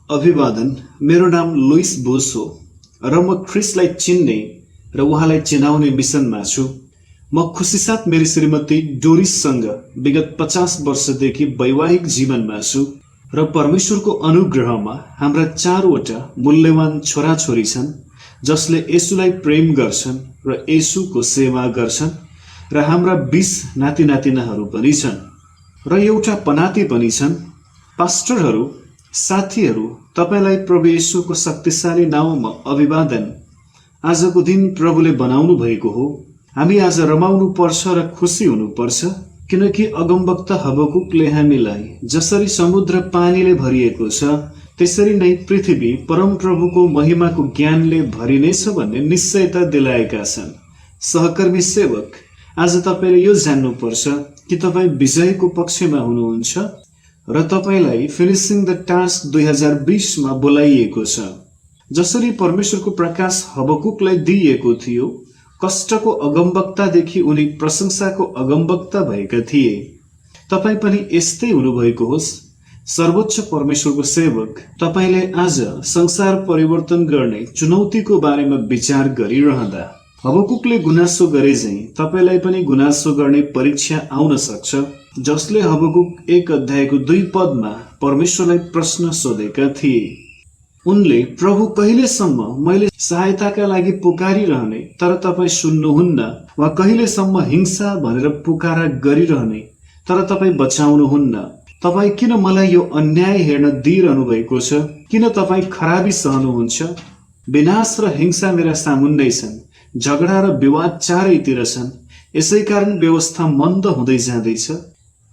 अभिवादन। मेरो नाम लुइस बोस हो र म ख्रिस्टलाई चिन्ने र उहाँलाई चिनाउने मिसनमा छु। म खुसीसाथ मेरी श्रीमती डोरिससँग विगत 50 वर्षदेखि वैवाहिक जीवनमा छु र परमेश्वरको अनुग्रहमा हाम्रा 4वटा मूल्यवान छोराछोरी छन् जसले येशूलाई प्रेम गर्छन् र येशूको सेवा गर्छन् र हाम्रा 20 नातिनातिनाहरू पनि छन् र एउटा पनाती पनि छन्। पास्टरहरू, साथीहरू, तपाईलाई प्रभु येशूको शक्तिशाली नाममा अभिवादन। आजको दिन प्रभुले बनाउनु भएको हो। हामी आज रमाउनु पर्छ र खुसी हुनुपर्छ किनकि अगमवक्ता हबकुकले हामीलाई जसरी समुद्र पानीले भरिएको छ त्यसरी नै पृथ्वी परमप्रभुको महिमाको ज्ञानले भरिनेछ भन्ने निश्चयता दिलाएका छन्। सहकर्मी सेवक, आज तपाईले यो जान्नुपर्छ कि तपाई विजयको पक्षमा हुनुहुन्छ र तपाईलाई फिनिशिङ द टास्क 2020 मा बोलाइएको छ। जसरी परमेश्वरको प्रकाश हबकुकलाई दिइएको थियो, कष्टको अगमवक्तादेखि उनी प्रशंसाको अगमवक्ता भएका थिए। तपाई पनि यस्तै हुनुभएको होस्। सर्वोच्च परमेश्वरको सेवक, तपाईले आज संसार परिवर्तन गर्ने चुनौतीको बारेमा विचार गरिरहँदा हबकुकले गुनासो गरे झैं तपाईलाई पनि गुनासो गर्ने परीक्षा आउन सक्छ। जसले हबकुक 1 अध्यायको 2 पदमा परमेश्वरलाई प्रश्न सोधेका थिए। उनले, प्रभु कहिलेसम्म मैले सहायताका लागि पुकारिरहने तर तपाईँ सुन्नुहुन्न, वा कहिलेसम्म हिंसा भनेर पुकारा गरिरहने तर तपाईँ बचाउनुहुन्न। तपाईँ किन मलाई यो अन्याय हेर्न दिइरहनु भएको छ? किन तपाईँ खराबी सहनुहुन्छ? विनाश र हिंसा मेरा सामुन्नै छन्, झगडा र विवाद चारैतिर छन्। यसै कारण व्यवस्था मन्द हुँदै जाँदैछ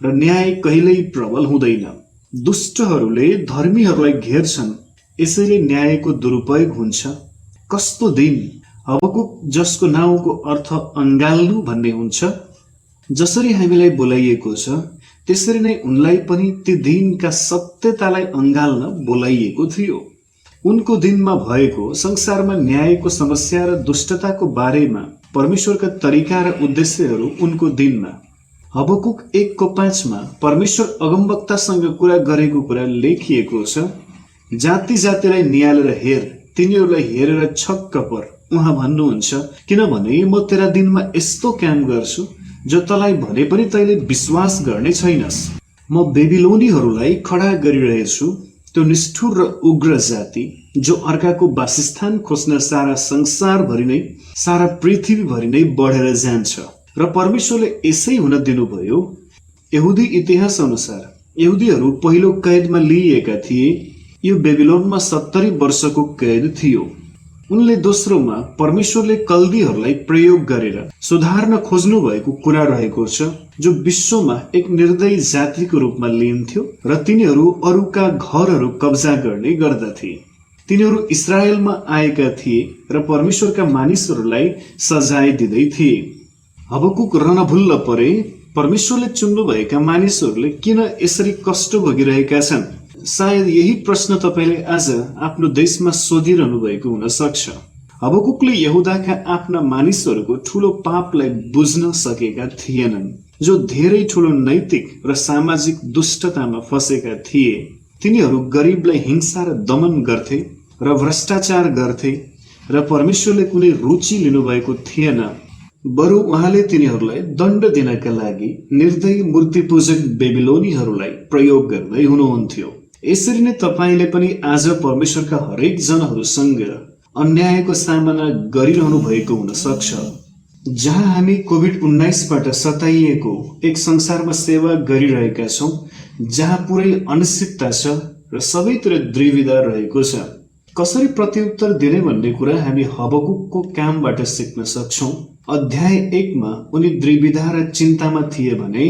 र न्याय कहिल्यै प्रबल हुँदैन। दुष्टहरूले धर्मीहरूलाई घेर्छन्, यसैले न्यायको दुरुपयोग हुन्छ। कस्तो दिन! हबकुक, जसको नाउँको अर्थ अँगाल्नु भन्ने हुन्छ। जसरी हामीलाई बोलाइएको छ त्यसरी नै उनलाई पनि ती दिनका सत्यतालाई अँगाल्न बोलाइएको थियो। उनको दिनमा भएको संसारमा न्यायको समस्या र दुष्टताको बारेमा परमेश्वरका तरिका र उद्देश्यहरू उनको दिनमा। हबकुक 1:5 मा परमेश्वर अगमवक्तासँग कुरा गरेको कुरा लेखिएको छ। जाति जातिलाई निहालेर हेर, तिनीहरूलाई हेरेर छक्क पर। उहाँ भन्नुहुन्छ, किनभने म तेरा दिनमा यस्तो काम गर्छु जो तँलाई भने पनि तैले विश्वास गर्ने छैनस्। म बेबिलोनीहरूलाई खडा गरिरहेछु, त्यो निष्ठुर र उग्र जाति जो अर्काको वासस्थान खोज्न सारा संसारभरि नै, सारा पृथ्वीभरि नै बढेर जान्छ। र परमेश्वरले यसै हुन दिनुभयो। यहुदी इतिहास अनुसार यहुदीहरू पहिलो कैदमा लिइएका थिए। यो बेबिलोनमा 70 वर्षको कैद थियो। उनले दोस्रोमा परमेश्वरले कल्दीहरूलाई प्रयोग गरेर सुधार्न खोज्नु भएको कुरा रहेको छ, जो विश्वमा एक निर्दयी जातिको रूपमा लिइन्थ्यो र तिनीहरू अरूका घरहरू कब्जा गर्ने गर्दथे। तिनीहरू इस्राएलमा आएका थिए र परमेश्वरका मानिसहरूलाई सजाय दिँदै थिए। हबकुक रणभुल्ल परे। परमेश्वरले चुन्नुभएका मानिसहरूले किन यसरी कष्ट भोगिरहेका छन्? सायद यही प्रश्न तपाईले आज आफ्नो देशमा सोधिरहनु भएको हुन सक्छ। हबकुकले यहुदाका आफ्ना मानिसहरूको ठूलो पापलाई बुझ्न सकेका थिएनन्, जो धेरै ठूलो नैतिक र सामाजिक दुष्टतामा फसेका थिए। तिनीहरू गरिबलाई हिंसा र दमन गर्थे र भ्रष्टाचार गर्थे र परमेश्वरले कुनै रुचि लिनुभएको थिएन। बरु उहाँले तिनीहरूलाई दण्ड दिनका लागि निर्दयी मूर्तिपूजक बेबिलोनीहरूलाई प्रयोग गर्दै हुनुहुन्थ्यो। यसरी नै तपाईले पनि आज परमेश्वरका हरेक जनहरूसँग अन्यायको सामना गरिरहनु भएको हुन सक्छ। जहाँ हामी कोभिड-19बाट सताइएको एक संसारमा सेवा गरिरहेका छौं, जहाँ पुरै अनिश्चितता छ र सबैतिर द्विविधा रहेको छ। कसरी प्रत्युत्तर दिने भन्ने कुरा हामी हबकुकको कामबाट सिक्न सक्छौं। अध्याय 1 मा उनी द्विविधा र चिन्तामा थिए भने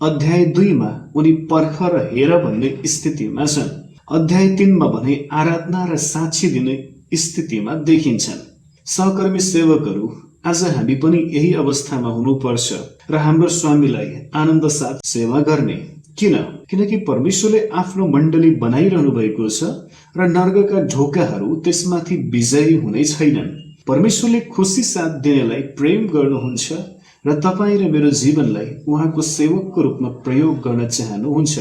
अध्याय 2 मा उनी पर्ख र हेर भन्ने स्थितिमा छन्। अध्याय 3 मा भने आराधना र साक्षी दिने स्थितिमा देखिन्छन्। सहकर्मी सेवकहरू, आज हामी पनि यही अवस्थामा हुनुपर्छ र हाम्रो स्वामीलाई आनन्द साथ सेवा गर्ने। किनकि परमेश्वरले आफ्नो मण्डली बनाइरहनु भएको छ र नर्कका ढोकाहरू त्यसमाथि विजयी हुने छैनन्। परमेश्वरले खुसी साथ दिनेलाई प्रेम गर्नुहुन्छ र तपाईँ र मेरो जीवनलाई उहाँको सेवकको रूपमा प्रयोग गर्न चाहनुहुन्छ।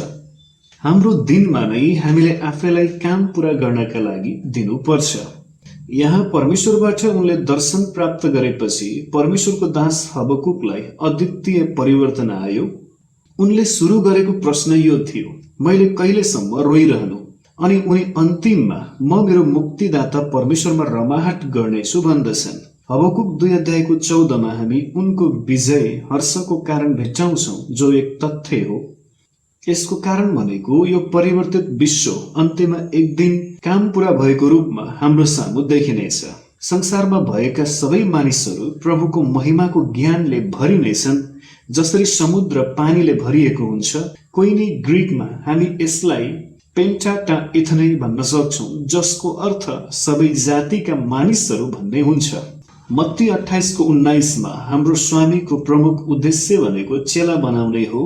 हाम्रो दिनमा नै हामीले आफैलाई काम पूरा गर्नका लागि दिनुपर्छ। यहाँ परमेश्वरबाट उनले दर्शन प्राप्त गरेपछि परमेश्वरको दास हबकुकलाई अद्वितीय परिवर्तन आयो। उनले सुरु गरेको प्रश्न यो थियो, मैले कहिलेसम्म रोइरहनु? अनि उनी अन्तिममा म मेरो मुक्तिदाता परमेश्वरमा रमाहट गर्नेछु भन्दछन्। हबकुक 2:14 हामी उनको विजय हर्षको कारण भेट्टाउँछौँ, जो एक तथ्य हो। यसको कारण भनेको यो परिवर्तित विश्व अन्त्यमा एक दिन काम पूरा भएको रूपमा हाम्रो सामु देखिनेछ। संसारमा भएका सबै मानिसहरू प्रभुको महिमाको ज्ञानले भरिनेछन्, जसरी समुद्र पानीले भरिएको हुन्छ। कोही नै ग्रीकमा हामी यसलाई पेन्टाटाइथनै भन्न सक्छौँ, जसको अर्थ सबै जातिका मानिसहरू भन्ने हुन्छ। मत्ती 28:19 हाम्रो स्वामीको प्रमुख उद्देश्य भनेको चेला बनाउने हो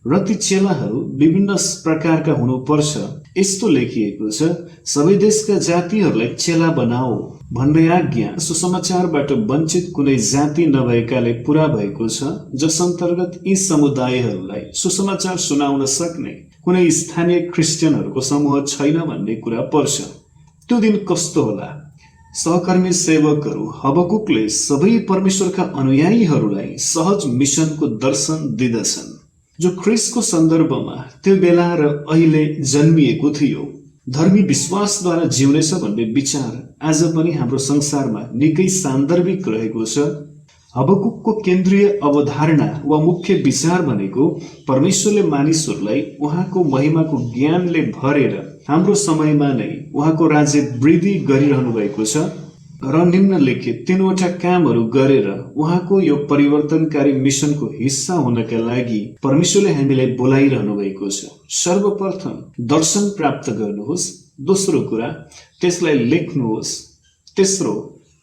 र ती चेलाहरू विभिन्न प्रकारका हुनुपर्छ। यस्तो लेखिएको छ, सबै देशका जातिहरूलाई चेला बनाओ भन्ने आज्ञा सुसमाचारबाट वञ्चित कुनै जाति नभएकाले पूरा भएको छ, जस अन्तर्गत यी समुदायहरूलाई सुसमाचार सुनाउन सक्ने कुनै स्थानीय क्रिस्चियनहरूको समूह छैन भन्ने कुरा पर्छ। त्यो दिन कस्तो होला? सहकर्मी सेवकहरू हबकुकले सबै परमेश्वरका अनुयायीहरूलाई सहज मिसनको दर्शन दिँदछन्, जो ख्रिस्टको सन्दर्भमा त्यो बेला र अहिले जन्मिएको थियो। धर्मी विश्वासद्वारा जिउनेछ भन्ने विचार आज पनि हाम्रो संसारमा निकै सान्दर्भिक रहेको छ। हबकुकको केन्द्रीय अवधारणा वा मुख्य विचार भनेको परमेश्वरले मानिसहरूलाई उहाँको महिमाको ज्ञानले भरेर हाम्रो समयमा नै उहाँको राज्य वृद्धि गरिरहनु भएको छ र निम्नलिखित 3वटा कामहरू गरेर उहाँको यो परिवर्तनकारी मिसनको हिस्सा हुनका लागि परमेश्वरले हामीलाई बोलाइरहनु भएको छ। सर्वप्रथम दर्शन प्राप्त गर्नुहोस्, दोस्रो कुरा त्यसलाई लेख्नुहोस्, तेस्रो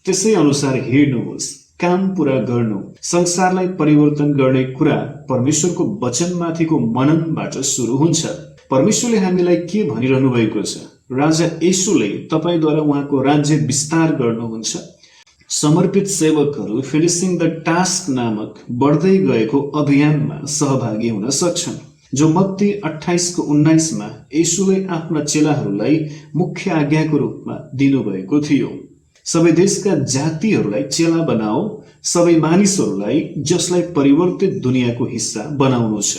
त्यसै अनुसार हिँड्नुहोस्, काम पूरा गर्नु। संसारलाई परिवर्तन गर्ने कुरा परमेश्वरको वचनमाथिको मननबाट सुरु हुन्छ। परमेश्वरले हामीलाई के भनिरहनु भएको छ? राजा येशूले तपाईद्वारा उहाँको राज्य विस्तार गर्नुहुन्छ। समर्पित सेवकहरू फिनिसिङ द टास्क नामक बढ्दै गएको अभियानमा सहभागी हुन सक्छन्, जो मत्ती 28:19 येशूले आफ्ना चेलाहरूलाई मुख्य आज्ञाको रूपमा दिनुभएको थियो। सबै देशका जातिहरूलाई चेला बनाओ, सबै मानिसहरूलाई जसलाई परिवर्तित दुनियाँको हिस्सा बनाउनु छ।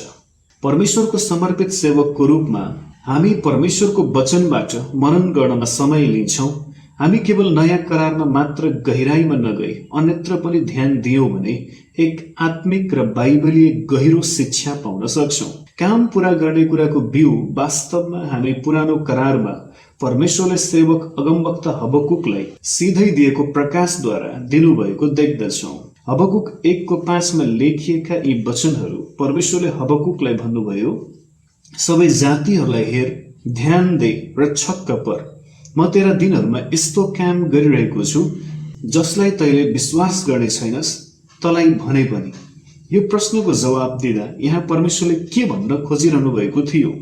परमेश्वरको समर्पित सेवकको रूपमा हामी परमेश्वरको वचनबाट मनन गर्नमा समय लिन्छौँ। हामी केवल नयाँ करारमा मात्र गहिराईमा नगई अन्यत्र पनि ध्यान दियौँ भने एक आत्मिक र बाइबलीय गहिरो शिक्षा पाउन सक्छौँ। काम पूरा गर्ने कुराको बिउ वास्तवमा हामी पुरानो करारमा परमेश्वरले सेवक अगमवक्ता हबकुकलाई सिधै दिएको प्रकाशद्वारा दिनुभएको देख्दछौँ। हबकुक 1:5 लेखिएका यी वचनहरू परमेश्वरले हबकुकलाई भन्नुभयो, सबै जातिहरूलाई हेर, ध्यान दे र छक्क पर। म तेरा दिनहरूमा यस्तो काम गरिरहेको छु जसलाई तैले विश्वास गर्ने छैनस्, तलाई भने पनि। यो प्रश्नको जवाब दिँदा यहाँ परमेश्वरले के भन्न खोजिरहनु भएको थियो?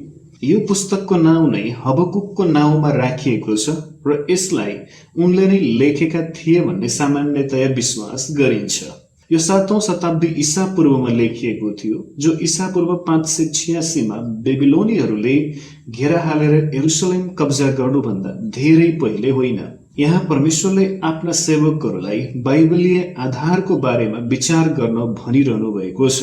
यो पुस्तकको नाउँ नै हबकुकको नाउँमा राखिएको छ र यसलाई उनले नै लेखेका थिए भन्ने सामान्यतया विश्वास गरिन्छ। यो 7औं शताब्दी ईसा पूर्वमा लेखिएको थियो, जो ईसा पूर्व 586 बेबिलोनीहरूले घेरा हालेर यरुशलेम कब्जा गर्नुभन्दा धेरै पहिले होइन। यहाँ परमेश्वरले आफ्ना सेवकहरूलाई बाइबलीय आधारको बारेमा विचार गर्न भनिरहनु भएको छ।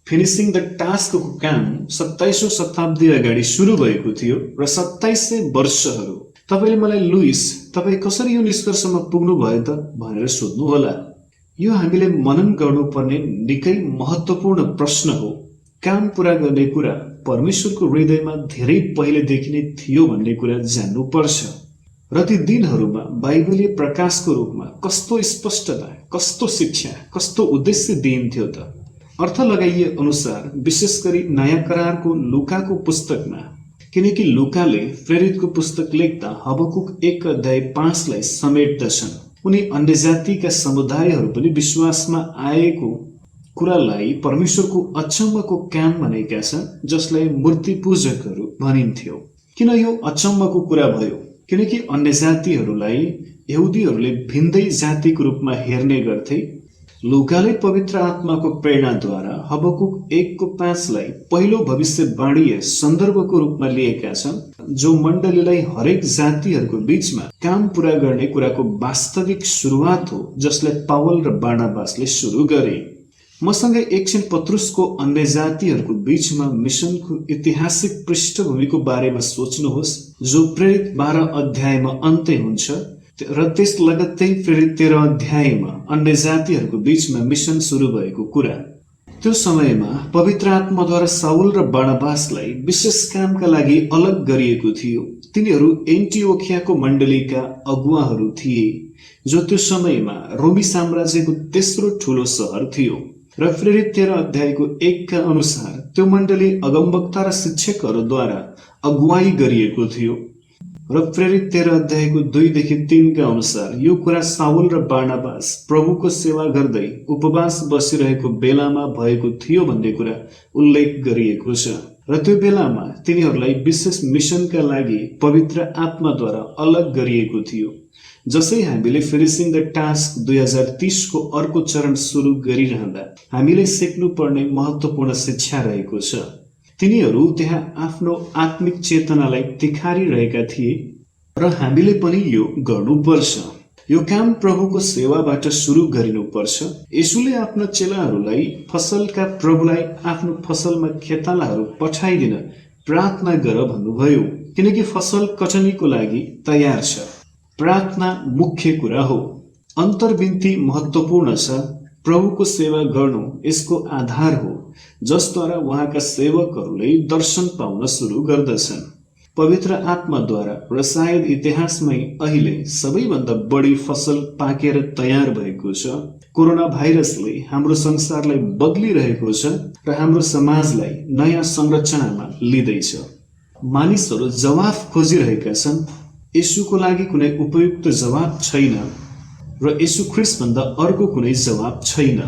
फिनिसिङ द टास्कको काम 27औं शताब्दी अगाडि सुरु भएको थियो र 2700 वर्षहरू। तपाईँले मलाई लुइस, तपाईँ कसरी यो निष्कर्षमा पुग्नु भयो त भनेर सोध्नुहोला। यो हामीले मनन गर्नुपर्ने निकै महत्त्वपूर्ण प्रश्न हो। काम पूरा गर्ने कुरा परमेश्वरको हृदयमा धेरै पहिलेदेखि नै थियो भन्ने कुरा जान्नुपर्छ र ती दिनहरूमा बाइबलीय प्रकाशको रूपमा कस्तो स्पष्टता, कस्तो शिक्षा, कस्तो उद्देश्य दिइन्थ्यो त? अर्थ लगाइए अनुसार विशेष गरी नयाँ करारको लुकाको पुस्तकमा, किनकि लुकाले प्रेरितको पुस्तक लेख्दा हबकुक 1:5 समेट्दछन्। उनी अन्य जातिका समुदायहरू पनि विश्वासमा आएको कुरालाई परमेश्वरको अचम्मको काम भनेका छन्, जसलाई मूर्ति पूजकहरू भनिन्थ्यो। किन यो अचम्मको कुरा भयो? किनकि अन्य जातिहरूलाई यहुदीहरूले भिन्दै जातिको रूपमा हेर्ने गर्थे लुकाले पवित्र आत्माको प्रेरणाद्वारा हबकुक 1:5 पहिलो भविष्यवाणीय सन्दर्भको रूपमा लिएका छन्, जो मण्डलीलाई हरेक जातिहरूको बीचमा काम पूरा गर्ने कुराको वास्तविक सुरुवात हो, जसलाई पावल र बारनाबासले सुरु गरे। मसँगै एकछिन पत्रुसको अन्य जातिहरूको बीचमा मिसनको ऐतिहासिक पृष्ठभूमिको बारेमा सोच्नुहोस्, जो प्रेरित 12 अध्यायमा अन्त्य हुन्छ र त्यस लगत्तै प्रेरित 13 अध्यायमा अन्य जातिहरूको बीचमा मिसन सुरु भएको कुरा। त्यो समयमा पवित्र आत्माद्वारा साउल र बारनाबासलाई विशेष कामका लागि अलग गरिएको थियो। तिनीहरू एन्टिओखियाको मण्डलीका अगुवाहरू थिए, जो त्यो समयमा रोमी साम्राज्यको तेस्रो ठूलो सहर थियो। र प्रेरित 13 अध्यायको 1 का अनुसार त्यो मण्डली अगमवक्ता र शिक्षकहरूद्वारा अगुवाई गरिएको थियो। र प्रेरित 13 अध्यायको 2देखि 3 का अनुसार यो कुरा साउल र बारनाबास प्रभुको सेवा गर्दै उपवास बसिरहेको बेलामा भएको थियो भन्ने कुरा उल्लेख गरिएको छ। र त्यो बेलामा तिनीहरूलाई विशेष मिसनका लागि पवित्र आत्माद्वारा अलग गरिएको थियो। जसै हामीले फिनिसिङ द टास्क 2030 को अर्को चरण सुरु गरिरहँदा हामीले सिक्नुपर्ने महत्त्वपूर्ण शिक्षा रहेको छ। तिनीहरू त्यहाँ आफ्नो आत्मिक चेतनालाई तिखारिरहेका थिए र हामीले पनि यो गर्नुपर्छ। यो काम प्रभुको सेवाबाट सुरु गरिनुपर्छ। येशूले आफ्ना चेलाहरूलाई फसलका प्रभुलाई आफ्नो फसलमा खेतालाहरू पठाइदिन प्रार्थना गर भन्नुभयो, किनकि फसल कटनीको लागि तयार छ। प्रार्थना मुख्य कुरा हो। अन्तर्विन्ती महत्त्वपूर्ण छ। प्रभुको सेवा गर्नु यसको आधार हो, जसद्वारा उहाँका सेवकहरूले दर्शन पाउन सुरु गर्दछन्। पवित्र आत्माद्वारा र सायद इतिहासमै अहिले सबैभन्दा बढी फसल पाकेर तयार भएको छ। कोरोना भाइरसले हाम्रो संसारलाई बदलिरहेको छ र हाम्रो समाजलाई नयाँ संरचनामा लिँदैछ। मानिसहरू जवाफ खोजिरहेका छन्। येशूको लागि कुनै उपयुक्त जवाब छैन र येशू ख्रिस्टभन्दा अर्को कुनै जवाब छैन।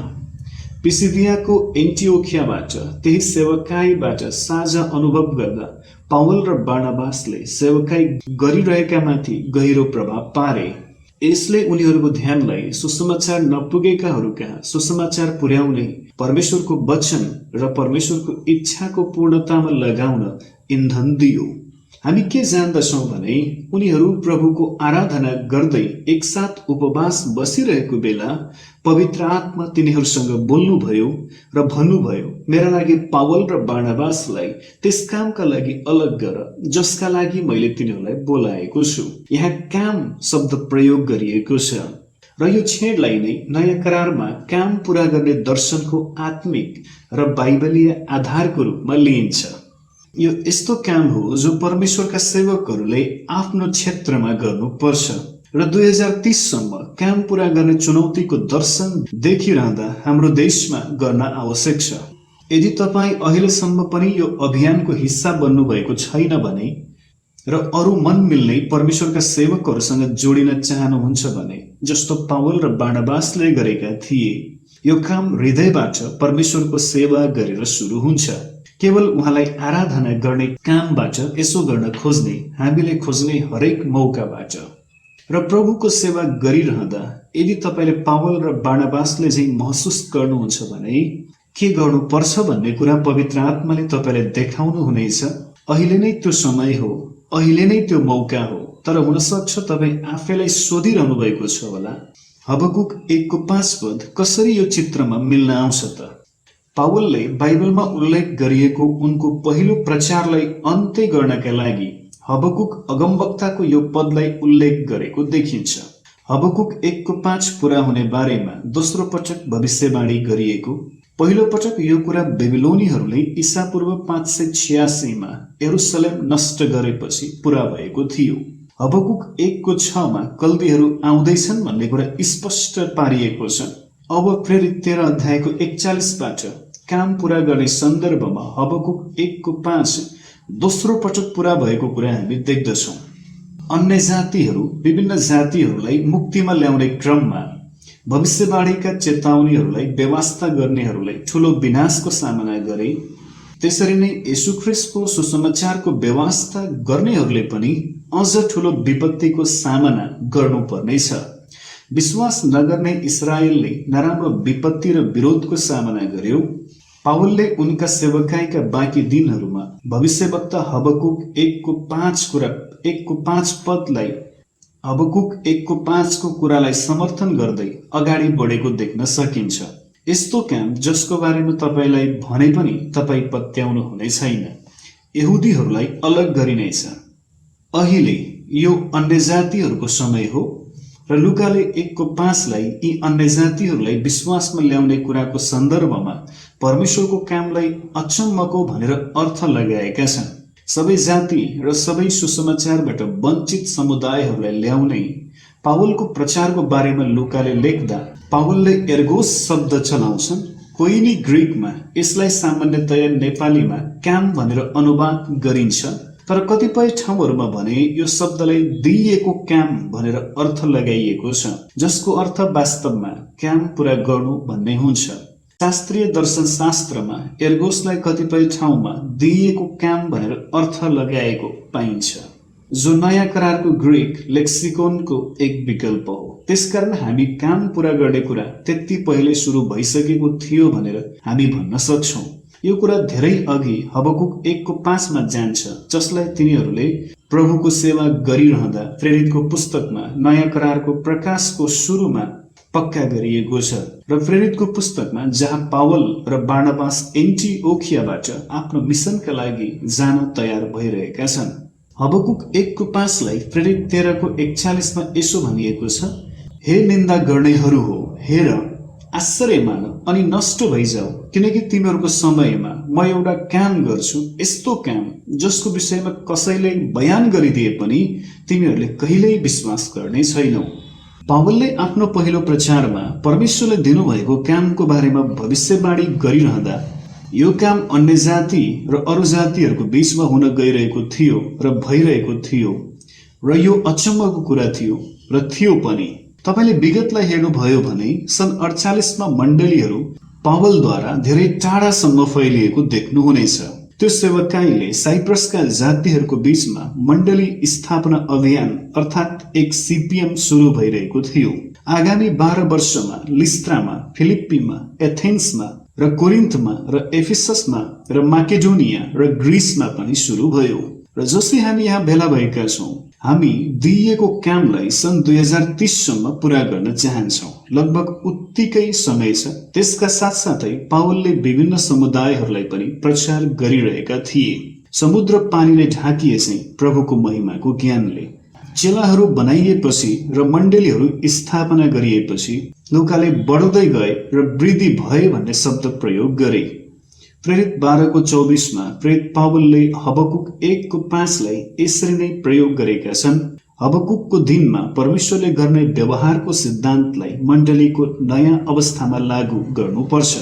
पिसिदियाको एन्टिओखियाबाट त्यही सेवकाईबाट साझा अनुभव गर्दा पावल र बारनाबासले सेवकाई गरिरहेका माथि गहिरो प्रभाव पारे। यसले उनीहरूको ध्यानलाई सुसमाचार नपुगेकाहरू कहाँ सुसमाचार पुर्याउने, परमेश्वरको वचन र परमेश्वरको इच्छाको पूर्णतामा लगाउन इन्धन दियो। हामी के जान्दछौँ भने उनीहरू प्रभुको आराधना गर्दै एकसाथ उपवास बसिरहेको बेला पवित्र आत्मा तिनीहरूसँग बोल्नुभयो र भन्नुभयो, मेरा लागि पावल र बारनाबासलाई त्यस कामका लागि अलग गर जसका लागि मैले तिनीहरूलाई बोलाएको छु। यहाँ काम शब्द प्रयोग गरिएको छ र यो छेडलाई नै नयाँ करारमा काम पूरा गर्ने दर्शनको आत्मिक र बाइबलीय आधारको रूपमा लिइन्छ। यो यस्तो काम हो जो परमेश्वरका सेवकहरूले आफ्नो क्षेत्रमा गर्नुपर्छ र 2030 सम्म काम पूरा गर्ने चुनौतीको दर्शन देखिरहँदा हाम्रो देशमा गर्न आवश्यक छ। यदि तपाईँ अहिलेसम्म पनि यो अभियानको हिस्सा बन्नु भएको छैन भने र अरू मन मिल्ने परमेश्वरका सेवकहरूसँग जोडिन चाहनुहुन्छ भने, जस्तो पावल र बारनाबासले गरेका थिए, यो काम हृदयबाट परमेश्वरको सेवा गरेर सुरु हुन्छ। केवल उहाँलाई आराधना गर्ने कामबाट यसो गर्न खोज्ने, हामीले खोज्ने हरेक मौकाबाट र प्रभुको सेवा गरिरहँदा यदि तपाईँले पावल र बारनाबासले चाहिँ महसुस गर्नुहुन्छ भने के गर्नुपर्छ भन्ने कुरा पवित्र आत्माले तपाईँलाई देखाउनु हुनेछ। अहिले नै त्यो समय हो, अहिले नै त्यो मौका हो। तर हुनसक्छ तपाईँ आफैलाई सोधिरहनु भएको छ होला, हबकुक 1:5 कसरी यो चित्रमा मिल्न आउँछ त? पावलले बाइबलमा उल्लेख गरिएको उनको पहिलो प्रचारलाई अन्त्य गर्नका लागि हबकुक अगमवक्ताको यो पदलाई उल्लेख गरेको देखिन्छ। हबकुक 1:5 पूरा हुने बारेमा दोस्रो पटक भविष्यवाणी गरिएको। पहिलो पटक यो कुरा बेबिलोनीहरूले ईसापूर्व 586 मा यरुसलेम नष्ट गरेपछि पूरा भएको थियो। हबकुक 1:6 कल्दीहरू आउँदैछन् भन्ने कुरा स्पष्ट पारिएको छ। अब प्रेरित 13 अध्यायको 41 काम पूरा गर्ने सन्दर्भमा हबकुक 1:5 दोस्रो पटक पूरा भएको कुरा हामी देख्दछौँ। अन्य जातिहरू विभिन्न जातिहरूलाई मुक्तिमा ल्याउने क्रममा भविष्यवाणीका चेतावनीहरूलाई व्यवस्था गर्नेहरूलाई ठूलो विनाशको सामना गरे। त्यसरी नै येशू ख्रीष्टको सुसमाचारको व्यवस्था गर्नेहरूले पनि अझ ठूलो विपत्तिको सामना गर्नुपर्नेछ। विश्वास नगर्ने इस्राएलले नराम्रो विपत्ति र विरोधको सामना गर्यो। पावलले उनका सेवकाईका बाँकी दिनहरूमा भविष्यवक्ता हबकुक 1:5 पदलाई हबकुक 1:5 कुरालाई समर्थन गर्दै अगाडि बढेको देख्न सकिन्छ। यस्तो काम जसको बारेमा तपाईलाई भने पनि तपाई पत्याउनु हुने छैन, यहुदीहरूलाई अलग गरिनेछ। अहिले यो अन्य जातिहरूको समय हो र लुकाले 1:5लाई यी अन्य जातिहरूलाई विश्वासमा ल्याउने कुराको सन्दर्भमा परमेश्वरको कामलाई अचम्मको भनेर अर्थ लगाएका छन्। सबै जाति र सबै सुसमाचारबाट वञ्चित समुदायहरूलाई ल्याउने पावलको प्रचारको बारेमा लुकाले लेख्दा पावलले एर्गोस शब्द चलाउँछन्। कोइनी ग्रीकमा यसलाई सामान्यतया नेपालीमा काम भनेर अनुवाद गरिन्छ, तर कतिपय ठाउँहरूमा भने यो शब्दलाई दिइएको काम भनेर अर्थ लगाइएको छ, जसको अर्थ वास्तवमा काम पूरा गर्नु भन्ने हुन्छ। शास्त्रीय दर्शन शास्त्रमा एर्गोसलाई कतिपय ठाउँमा दिइएको काम भनेर अर्थ लगाएको पाइन्छ, जो नयाँ करारको ग्रीक लेक्सिकोनको एक विकल्प हो। त्यसकारण हामी काम पूरा गर्ने कुरा त्यति पहिले सुरु भइसकेको थियो भनेर हामी भन्न सक्छौं। यो कुरा धेरै अघि हबकुक 1:5मा जान्छ, जसलाई तिनीहरूले प्रभुको सेवा गरिरहँदा प्रेरितको पुस्तकमा नयाँ करारको प्रकाशको सुरुमा पक्का गरिएको छ र प्रेरितको पुस्तकमा जहाँ पावल र बार्नबास एन्टिओखियाबाट आफ्नो मिसनका लागि जान तयार भइरहेका छन्। हबकुक 1:5लाई प्रेरित 13:41मा यसो भनिएको छ, हे निन्दा गर्नेहरू हो, हेर आश्चर्य मान अनि नष्ट भइजाऊ, किनकि तिमीहरूको समयमा म एउटा काम गर्छु, यस्तो काम जसको विषयमा कसैले बयान गरिदिए पनि तिमीहरूले कहिल्यै विश्वास गर्ने छैनौ। पावलले आफ्नो पहिलो प्रचारमा परमेश्वरले दिनुभएको कामको बारेमा भविष्यवाणी गरिरहँदा यो काम अन्य जाति र अरू जातिहरूको बीचमा हुन गइरहेको थियो र भइरहेको थियो र यो अचम्मको कुरा थियो र थियो पनि। तपाईले विगतलाई हेर्नुभयो भने सन् 48मा मण्डलीहरू पावलद्वारा धेरै टाढासम्म फैलिएको देख्नुहुनेछ। त्यो सेवकाईले साइप्रसका जातिहरूको बीचमा मण्डली स्थापना अभियान अर्थात् एक सीपीएम सुरु भइरहेको थियो। आगामी 12 वर्षमा लिस्त्रामा, फिलिप्पीमा, एथेन्समा र कोरिन्थमा र एफिससमा र माकेडोनिया र ग्रीसमा पनि सुरु भयो। र जसै हामी यहाँ भेला भएका छौं, हामी दिइएको कामलाई सन् 2030 सम्म पूरा गर्न चाहन्छौं। लगभग उत्तिकै समय छ। त्यसका साथसाथै पावलले विभिन्न समुदायहरूलाई पनि प्रचार गरिरहेका थिए। समुद्र पानीले ढाकिएसै प्रभुको महिमाको ज्ञानले चेलाहरू बनाइएपछि र मण्डलीहरू स्थापना गरिएपछि लुकाले बढ्दै गए र वृद्धि भए भन्ने शब्द प्रयोग गरे। प्रेरित 12:24मा प्रेरित पावलले हबकुक 1:5लाई यसरी नै प्रयोग गरेका छन्। हबकुकको दिनमा परमेश्वरले गर्ने व्यवहारको सिद्धान्तलाई मण्डलीको नयाँ अवस्थामा लागू गर्नुपर्छ।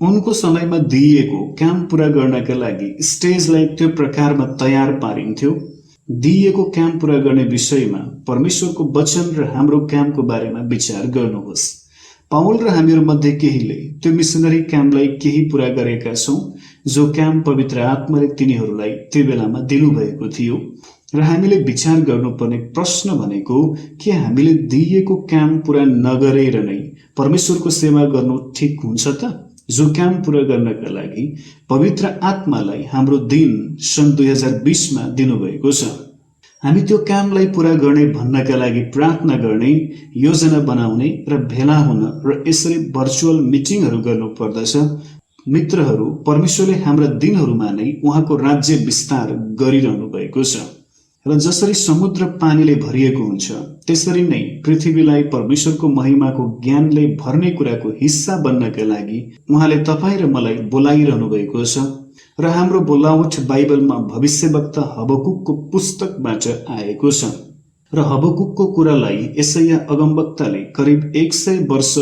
उनको समयमा दिइएको काम पूरा गर्नका लागि स्टेजलाई त्यो प्रकारमा तयार पारिन्थ्यो। दिइएको काम पूरा गर्ने विषयमा परमेश्वरको वचन र हाम्रो कामको बारेमा विचार गर्नुहोस्। पावल र हामीहरू मध्ये केहीले त्यो मिसनरी कामलाई केही पूरा गरेका छौं, जो काम पवित्र आत्माले तिनीहरूलाई त्यो बेलामा दिनुभएको थियो। र हामीले विचार गर्नुपर्ने प्रश्न भनेको के हामीले दिइएको काम पूरा नगरेर नै परमेश्वरको सेवा गर्नु ठिक हुन्छ त? जो काम पूरा गर्नका लागि पवित्र आत्मालाई हाम्रो दिन सन् 2020मा दिनुभएको छ। हामी त्यो कामलाई पूरा गर्ने भन्नका लागि प्रार्थना गर्ने, योजना बनाउने र भेला हुन र यसरी भर्चुअल मिटिङहरू गर्नु पर्दछ। मित्रहरू, परमेश्वरले हाम्रा दिनहरूमा नै उहाँको राज्य विस्तार गरिरहनु भएको छ र जसरी समुद्र पानीले भरिएको हुन्छ त्यसरी नै पृथ्वीलाई परमेश्वरको महिमाको ज्ञानले भर्ने कुराको हिस्सा बन्नका लागि उहाँले तपाईँ र मलाई बोलाइरहनु भएको छ। र हाम्रो बोलावट बाइबलमा भविष्यवक्ता हबकुकको पुस्तकबाट आएको छ र हबकुकको कुरालाई यसैया अगमवक्ताले करिब 100 वर्ष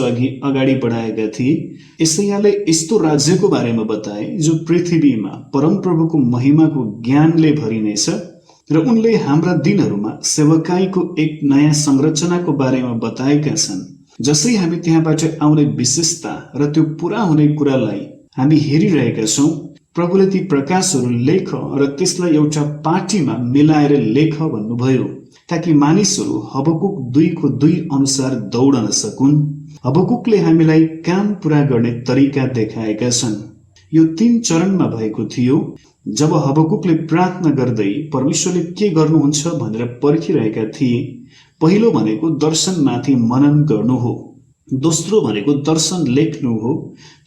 अगाडि बढाएका थिए। यसैयाले यस्तो राज्यको बारेमा बताए जो पृथ्वीमा परमप्रभुको महिमाको ज्ञानले भरिनेछ र उनले हाम्रा दिनहरूमा सेवकाईको एक नयाँ संरचनाको बारेमा बताएका छन्। जसै हामी त्यहाँबाट आउने विशेषता र त्यो पूरा हुने कुरालाई हामी हेरिरहेका छौं, प्रभुले ती प्रकाशहरू लेख र त्यसलाई एउटा पाटीमा मिलाएर लेख भन्नुभयो। ताकि मानिसहरू हबकुक 2:2 अनुसार दौडन सकुन्। हबकुकले हामीलाई काम पूरा गर्ने तरिका देखाएका छन्। यो 3 चरणमा भएको थियो। जब हबकुकले प्रार्थना गर्दै परमेश्वरले के गर्नुहुन्छ भनेर पर्खिरहेका थिए, पहिलो भनेको दर्शनमाथि मनन गर्नु हो, दोस्रो भनेको दर्शन लेख्नु हो,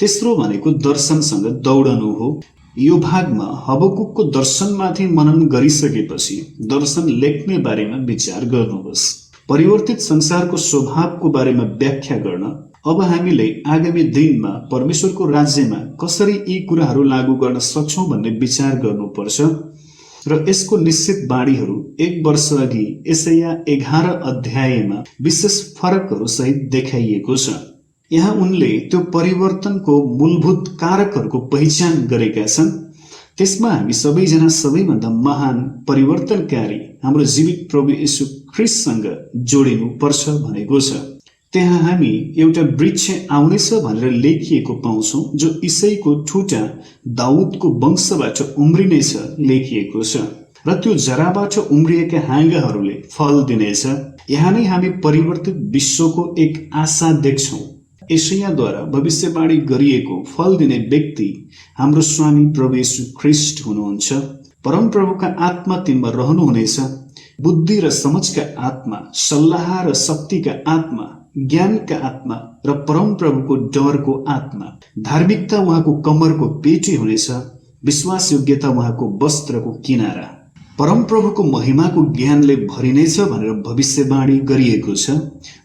तेस्रो भनेको दर्शनसँग दौडनु हो। यो भागमा हबकुकको दर्शनमाथि मनन गरिसकेपछि दर्शन लेख्ने बारेमा विचार गर्नुहोस्। परिवर्तित संसारको स्वभावको बारेमा व्याख्या गर्न अब हामीले आगामी दिनमा परमेश्वरको राज्यमा कसरी यी कुराहरू लागू गर्न सक्छौं भन्ने विचार गर्नुपर्छ र यसको निश्चित बाणीहरू 1 वर्ष अघि यशाया 11 अध्यायमा विशेष फरकहरू सहित देखाइएको छ। यहाँ उनले त्यो परिवर्तनको मूलभूत कारकहरूको पहिचान गरेका छन्। त्यसमा हामी सबैजना सबैभन्दा महान परिवर्तनकारी हाम्रो जीवित प्रभु येशू ख्रीष्टसँग जोडिनु पर्छ भनेको छ। त्यहाँ हामी एउटा वृक्ष आउनेछ भनेर लेखिएको पाउँछौं, जो ईसाईको ठुटा दाउदको वंशबाट उम्रिनेछ लेखिएको छ र त्यो जराबाट उम्रिएका हाँगाहरूले फल दिनेछ। यहाँ नै हामी परिवर्तित विश्वको एक आशा देख्छौं। यशायाद्वारा भविष्यवाणी गरिएको फल दिने व्यक्ति हाम्रो स्वामी प्रभु येशू ख्रीष्ट हुनुहुन्छ। परमप्रभुका आत्मा तिनमा रहनुहुनेछ। बुद्धि र समझका आत्मा, सल्लाह र शक्तिका आत्मा, ज्ञानका आत्मा र परमप्रभुको डरको आत्मा। धार्मिकता उहाँको कमरको पेटी हुनेछ, विश्वास योग्यता उहाँको वस्त्रको किनारा। परमप्रभुको महिमाको ज्ञानले भरिनेछ भनेर भविष्यवाणी गरिएको छ,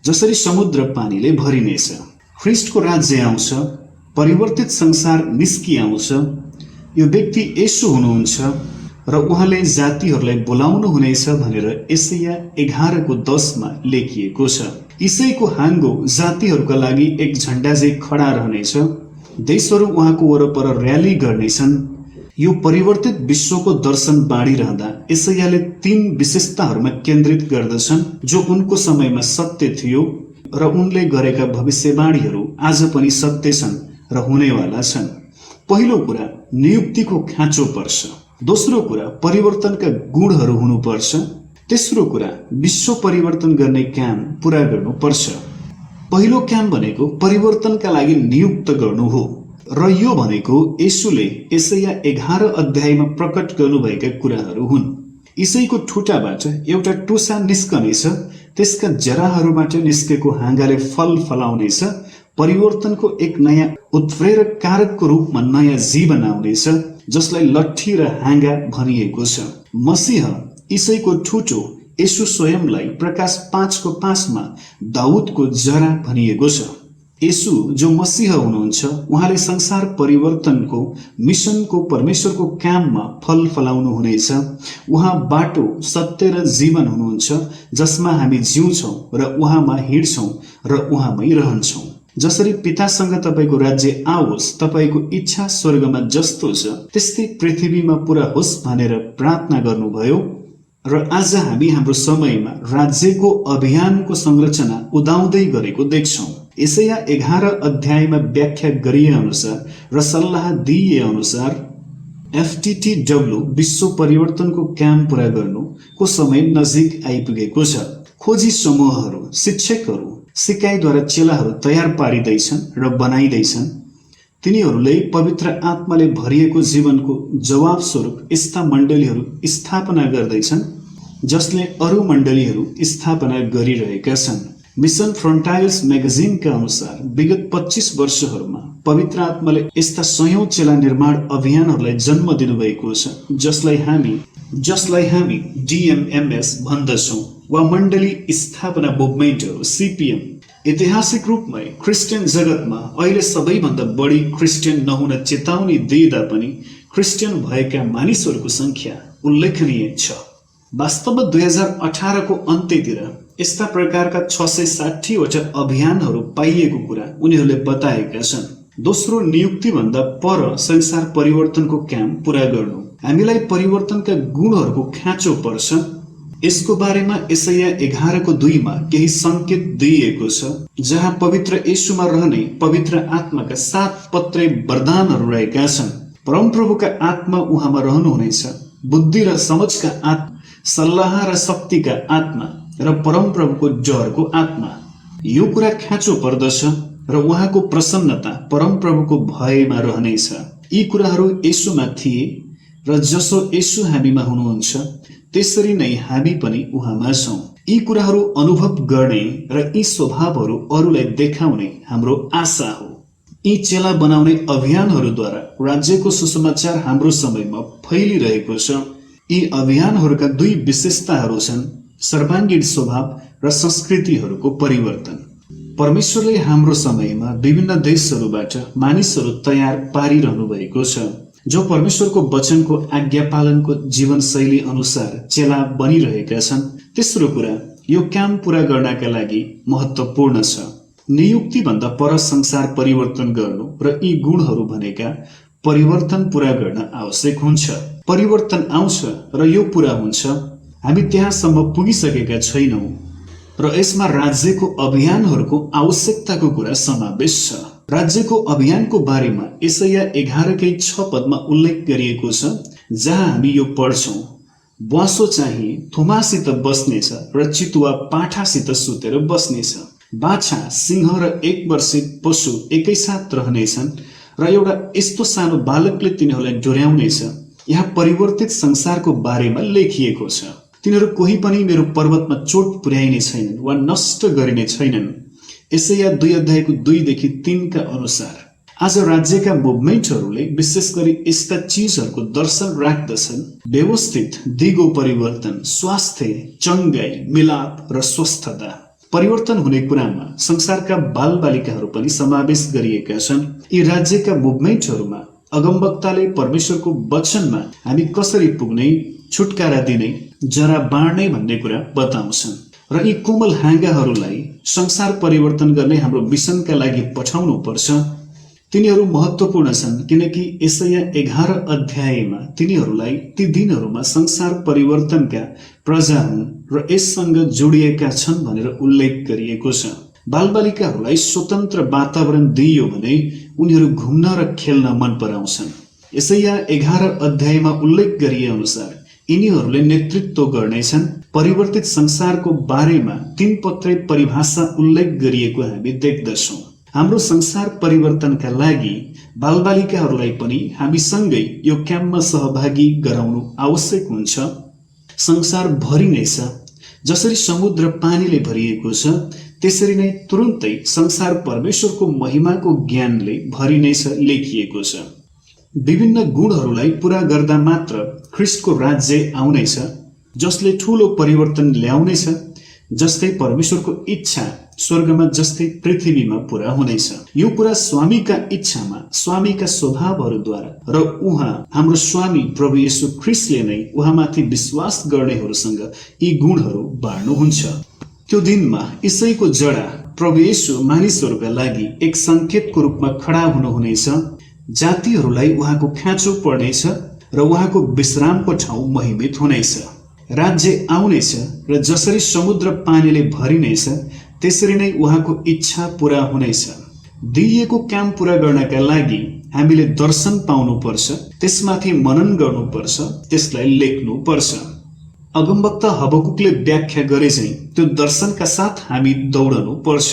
जसरी समुद्र पानीले भरिनेछ। ख्रीष्टको राज्य आउँछ, परिवर्तित संसार निस्किआउँछ। यो व्यक्ति येशू हुनुहुन्छ र उहाँले जातिहरूलाई बोलाउनु हुनेछ भनेर यशाया 11:10 मा लेखिएको छ। ईसाईको हाङ्गो जातिहरूका लागि एक झण्डा झै खडा रहनेछ। देशहरू उहाँको वरपर र्याली गर्नेछन्। यो परिवर्तित विश्वको दर्शन बाँडिरहँदा यशायाले 3 विशेषताहरूमा केन्द्रित गर्दछन् जो उनको समयमा सत्य थियो र उनले गरेका भविष्यवाणीहरू आज पनि सत्य छन् र हुनेवाला छन्। पहिलो कुरा, नियुक्तिको खाँचो पर्छ। दोस्रो कुरा, परिवर्तनका गुणहरू हुनुपर्छ। तेस्रो कुरा, विश्व परिवर्तन गर्ने काम पूरा गर्नुपर्छ। पहिलो काम भनेको परिवर्तनका लागि नियुक्त गर्नु हो र यो भनेको येशूले यशाया 11 अध्यायमा प्रकट गर्नुभएका कुराहरू हुन्। ईसाईको ठुटाबाट एउटा टुसा निस्कनेछ, त्यसका जराहरूबाट निस्केको हाँगाले फल फलाउनेछ। परिवर्तनको एक नयाँ उत्प्रेरक कारकको रूपमा नयाँ जीवन आउनेछ, जसलाई लट्ठी र हाँगा भनिएको छ। मसीह ईसाईको ठुटो येशू स्वयंलाई प्रकाश 5:5 मा दाउदको जरा भनिएको छ। येशू जो मसीह हुनुहुन्छ, उहाँले संसार परिवर्तनको मिसनको परमेश्वरको काममा फल फलाउनु हुनेछ। उहाँ बाटो, सत्य र जीवन हुनुहुन्छ, जसमा हामी जिउँछौँ र उहाँमा हिँड्छौँ र उहाँमै रहन्छौँ। जसरी पितासँग तपाईको राज्य आओस्, तपाईको इच्छा स्वर्गमा जस्तो छ त्यस्तै पृथ्वीमा पूरा होस् भनेर प्रार्थना गर्नुभयो र आज हामी हाम्रो समयमा राज्यको अभियानको संरचना उदाउँदै गरेको देख्छौँ। यशाया 11 अध्यायमा व्याख्या गरिए अनुसार र सल्लाह दिइए अनुसार FTTW विश्व परिवर्तनको काम पूरा गर्नुको समय नजिक आइपुगेको छ। खोजी समूहहरू, शिक्षकहरू सिकाइद्वारा चेलाहरू तयार पारिँदैछन् र बनाइदैछन्। तिनीहरूले पवित्र आत्माले भरिएको जीवनको जवाब स्वरूप यस्ता मण्डलीहरू स्थापना गर्दैछन् जसले अरू मण्डलीहरू स्थापना गरिरहेका छन्। मिशन फ्रन्टायर्स म्यागजिनका अनुसार विगत 25 वर्षहरूमा पवित्र आत्माले यस्ता सयौं चेला निर्माण अभियानहरूलाई जन्म दिनुभएको छ, जसलाई हामी DMMS भन्दछौँ वा मण्डली स्थापना मुभमेन्टहरू CPM। ऐतिहासिक रूपमै क्रिस्चियन जगतमा अहिले सबैभन्दा बढी क्रिस्चियन नहुन चेतावनी दिँदा पनि क्रिस्चियन भएका मानिसहरूको संख्या उल्लेखनीय छ। वास्तवमा 2018 को अन्त्यतिर यस्ता प्रकारका 660 वटा अभियानहरू पाइएको कुरा उनीहरूले बताएका छन्। दोस्रो, नियुक्ति भन्दा पर संसार परिवर्तनको काम पूरा गर्नु। हामीलाई परिवर्तनका गुणहरूको खाँचो पर्छ। यसको बारेमा यशाया 11:2 मा केही संकेत दिइएको छ, जहाँ पवित्र येशूमा रहने पवित्र आत्माका 7 पत्रे वरदानहरू रहेका छन्। परमप्रभुका आत्मा उहाँमा रहनुहुनेछ। बुद्धि र समझका सल्लाह र शक्तिका आत्मा र परमप्रभुको डरको आत्मा। यो कुरा खाँचो पर्दछ र उहाँको प्रसन्नता परमप्रभुको भयमा रहनेछ। यी कुराहरू येशूमा थिए र जसो येशू हामीमा हुनुहुन्छ त्यसरी नै हामी पनि उहाँमा छौँ। यी कुराहरू अनुभव गर्ने र यी स्वभावहरू अरूलाई देखाउने हाम्रो आशा हो। यी चेला बनाउने अभियानहरूद्वारा राज्यको सुसमाचार हाम्रो समयमा फैलिरहेको छ। यी अभियानहरूका दुई विशेषताहरू छन्, सर्वाङ्गीण स्वभाव र संस्कृतिहरूको परिवर्तन। परमेश्वरले हाम्रो समयमा विभिन्न देशहरूबाट मानिसहरू तयार पारिरहनु भएको छ जो परमेश्वरको वचनको आज्ञा पालनको जीवनशैली अनुसार चेला बनिरहेका छन्। तेस्रो कुरा, यो काम पूरा गर्नका लागि महत्त्वपूर्ण छ। नियुक्ति भन्दा पर संसार परिवर्तन गर्नु र यी गुणहरू भनेका परिवर्तन पूरा गर्न आवश्यक हुन्छ। परिवर्तन आउँछ र यो पूरा हुन्छ। हामी त्यहाँसम्म पुगिसकेका छैनौँ र यसमा राज्यको अभियानहरूको आवश्यकताको कुरा समावेश छ। राज्यको अभियानको बारेमा यशाया 11:6 पदमा उल्लेख गरिएको छ, जहाँ हामी यो पढ्छौँ, ब्वाँसो चाहिँ थुमासित बस्नेछ र चितुवा पाठासित सुतेर बस्नेछ। बाछा, सिंह र 1 वर्षे पशु एकैसाथ रहनेछन् र एउटा यस्तो सानो बालकले तिनीहरूलाई डोर्याउनेछ। यहाँ परिवर्तित संसारको बारेमा लेखिएको छ। तिनीहरू कोही पनि मेरो पर्वतमा चोट पुर्याइने छैनन् वा नष्ट गरिने छैनन्। यशाया 2:2-3 का अनुसार आज राज्यका मुभमेन्टहरूले विशेष गरी यस्ता चिजहरूको दर्शन राख्दछन्: व्यवस्थित, दिगो परिवर्तन, स्वास्थ्य, चङ्गाई, मिलाप र स्वस्थता। परिवर्तन हुने कुरामा संसारका बालबालिकाहरू पनि समावेश गरिएका छन्। यी राज्यका मुभमेन्टहरूमा अगमवक्ताले परमेश्वरको वचनमा हामी कसरी पुग्ने, छुटकारा दिने, जरा बाँड्ने भन्ने कुरा बताउँछन् र यी कोमल हाँगाहरूलाई संसार परिवर्तन गर्ने हाम्रो मिसनका लागि पठाउनु पर्छ। तिनीहरू महत्त्वपूर्ण छन् किनकि यशाया 11 अध्यायमा तिनीहरूलाई ती दिनहरूमा संसार परिवर्तनका प्रजा हुन् र यससँग जोडिएका छन् भनेर उल्लेख गरिएको छ। बालबालिकाहरूलाई स्वतन्त्र वातावरण दिइयो भने उनीहरू घुम्न र खेल्न मन पराउँछन्। यशाया 11 अध्यायमा उल्लेख गरिए अनुसार यिनीहरूले नेतृत्व गर्नेछन्। परिवर्तित संसारको बारेमा 3 पत्रे परिभाषा उल्लेख गरिएको हामी देख्दछौँ। हाम्रो संसार परिवर्तनका लागि बालबालिकाहरूलाई पनि हामीसँगै यो काममा सहभागी गराउनु आवश्यक हुन्छ। संसार भरिनेछ, जसरी समुद्र पानीले भरिएको छ त्यसरी नै तुरुन्तै संसार परमेश्वरको महिमाको ज्ञानले भरिनेछ लेखिएको छ। विभिन्न गुणहरूलाई पूरा गर्दा मात्र ख्रिस्टको राज्य आउनेछ, जसले ठूलो परिवर्तन ल्याउनेछ। जस्तै परमेश्वरको इच्छा स्वर्गमा जस्तै पृथ्वीमा पूरा हुनेछ। यो कुरा स्वामीका इच्छामा, स्वामीका स्वभावहरूद्वारा र उहाँ हाम्रो स्वामी प्रभु येशू ख्रिस्टले नै उहाँमाथि विश्वास गर्नेहरूसँग यी गुणहरू बाँड्नुहुन्छ। त्यो दिनमा ईसाईको जडा प्रभु येशू मानिसहरूका लागि एक संकेतको रूपमा खडा हुनुहुनेछ। जातिहरूलाई उहाँको खाँचो पर्नेछ र उहाँको विश्रामको ठाउँ महिमित हुनेछ। राज्य आउनेछ र जसरी समुद्र पानीले भरिनेछ त्यसरी नै उहाँको इच्छा पूरा हुनेछ। दिइएको काम पूरा गर्नका लागि हामीले दर्शन पाउनुपर्छ, त्यसमाथि मनन गर्नुपर्छ, त्यसलाई लेख्नुपर्छ। अगमवक्ता हबकुकले व्याख्या गरे चाहिँ त्यो दर्शनका साथ हामी दौडनु पर्छ।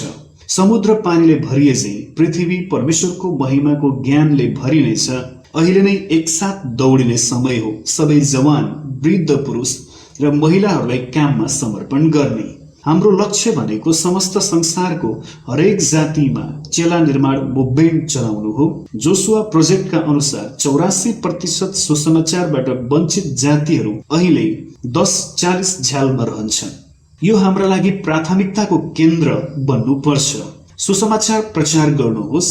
समुद्र पानीले भरिए चाहिँ पृथ्वी परमेश्वरको महिमाको ज्ञानले भरिनेछ। अहिले नै एकसाथ दौडिने समय हो। सबै जवान, वृद्ध पुरुष र महिलाहरूलाई काममा समर्पण गर्ने। हाम्रो लक्ष्य भनेको समस्त संसारको हरेक जातिमा चेला निर्माण मुभमेन्ट चलाउनु हो। जोसुवा प्रोजेक्टका अनुसार 84% सुसमाचारबाट वञ्चित जातिहरू अहिले 10-40 झ्यालमा रहन्छन्। यो हाम्रा लागि प्राथमिकताको केन्द्र बन्नुपर्छ। सुसमाचार प्रचार गर्नुहोस्।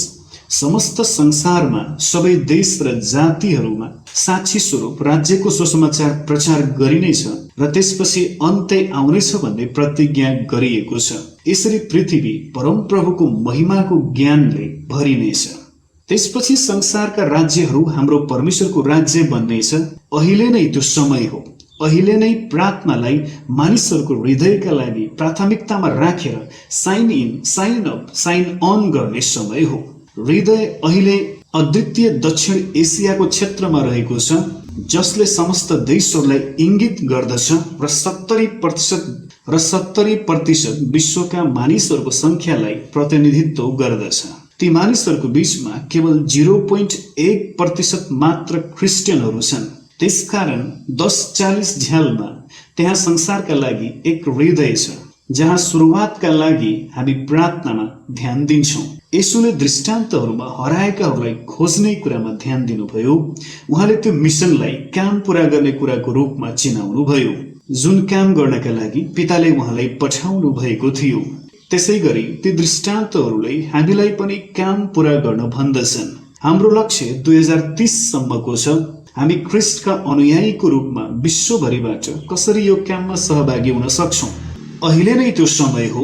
समस्त संसारमा सबै देश र जातिहरूमा साक्षी स्वरूप राज्यको सुसमाचार प्रचार गरिनेछ र त्यसपछि अन्त्य आउनेछ भन्ने प्रतिज्ञा गरिएको छ। यसरी पृथ्वी परमप्रभुको महिमाको ज्ञानले भरिनेछ। त्यसपछि संसारका राज्यहरू हाम्रो परमेश्वरको राज्य बन्नेछ। अहिले नै त्यो समय हो। अहिले नै प्रार्थनालाई मानिसहरूको हृदयका लागि प्राथमिकतामा राखेर sign in, sign up, sign अन गर्ने समय हो। हृदय अहिले अद्वितीय दक्षिण एसियाको क्षेत्रमा रहेको छ। जसले समस्त देशहरूलाई इंगित गर्दछ र 70% विश्वका मानिसहरूको संख्यालाई प्रतिनिधित्व गर्दछ। ती मानिसहरूको बीचमा केवल 0.1% मात्र क्रिस्चियनहरू छन्। त्यसकारण 10-40 झ्यालमा त्यहाँ संसारका लागि एक हृदय छ जहाँ सुरुवातका लागि हामी प्रार्थनामा ध्यान दिन्छौँ। यसुले दृष्टान्तहरूमा हराएकाहरूलाई खोज्ने कुरामा ध्यान दिनुभयो। उहाँले त्यो मिसनलाई काम पूरा गर्ने कुराको रूपमा चिनाउनु भयो, जुन काम गर्नका लागि पिताले उहाँलाई पठाउनु भएको थियो। त्यसैगरी ती दृष्टान्तहरूले हामीलाई पनि काम पूरा गर्न भन्दछन्। हाम्रो लक्ष्य 2030 सम्मको छ। हामी ख्रीष्टका अनुयायीको रूपमा विश्वभरिबाट कसरी यो काममा सहभागी हुन सक्छौं। अहिले नै त्यो समय हो।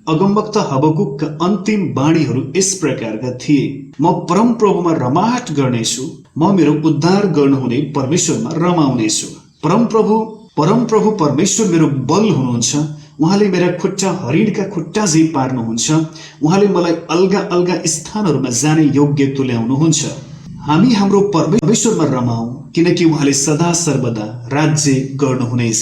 अगमवक्ता हबकुकका अन्तिम वाणीहरू यस प्रकारका थिए, म परमप्रभुमा रमाहट गर्नेछु, म मेरो उद्धार गर्नुहुने परमेश्वरमा रमाउनेछु। परमप्रभु परमेश्वर मेरो बल हुनुहुन्छ। उहाँले मेरा खुट्टा हरिणका खुट्टा झै पार्नुहुन्छ। उहाँले मलाई अलगा अलगा स्थानहरूमा जाने योग्य तुल्याउनुहुन्छ। हामी हाम्रो परमेश्वरमा रमाऊ, किनकि उहाँले सदा सर्वदा राज्य गर्नुहुनेछ।